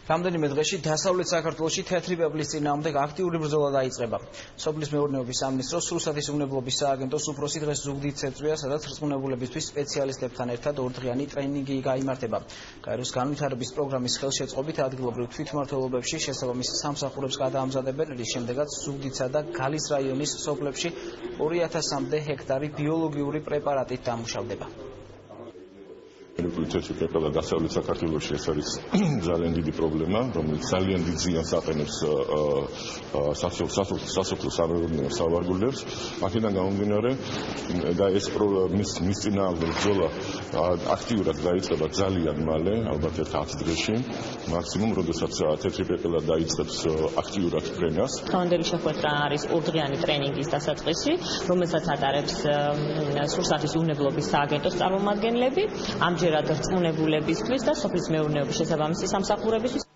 რამდენიმე დღეში დასავლეთ საქართველოში თეთრი პეპლის წინააღმდეგ აქტიური ბრძოლა დაიწყება. სოფლის მეურნეობის სამინისტროს რუსეთის უნებლობის სააგენტოს უფროსი დღეს ზუგდიდს ეწვია, სადაც რწმუნებულებისთვის სპეციალისტებთან ერთად ორდღიანი ტრენინგი გაიმართება. გაეროს განვითარების პროგრამის ხელშეწყობით ადგილობრივ თვითმმართველობებში შესაბამის სამსახურებს გადაამზადებენ, რის შემდეგაც ზუგდიდსა და გალის რაიონის სოფლებში 2000-მდე ჰექტარი ბიოლოგიური პრეპარატით დამუშავდება. თეთრი პეპელა დასავლეთ საქართველოში ეს არის ძალიან დიდი პრობლემა, რომელიც ძალიან დიდ ზიანს აყენებს სასოფლო სამეურნეო სავარგულებს. აქედან გამომდინარე და ეს მის წინააღმდეგ ბრძოლა აქტიურად დაიწყება ძალიან მალე, ალბათ 10 დღეში, მაქსიმუმ, როდესაც თეთრი პეპელა დაიწყებს აქტიურად ფრენას. დღევანდელი შეხვედრა არის ორდღიანი ტრენინგის დასაწყისი, რომელსაც ატარებს რუსეთის უნებლობის სააგენტოს წარმომადგენლები. ამჯერად რწმუნებულებისთვის და სოფლის მეურნეობის შესაბამისი სამსახურებისთვის.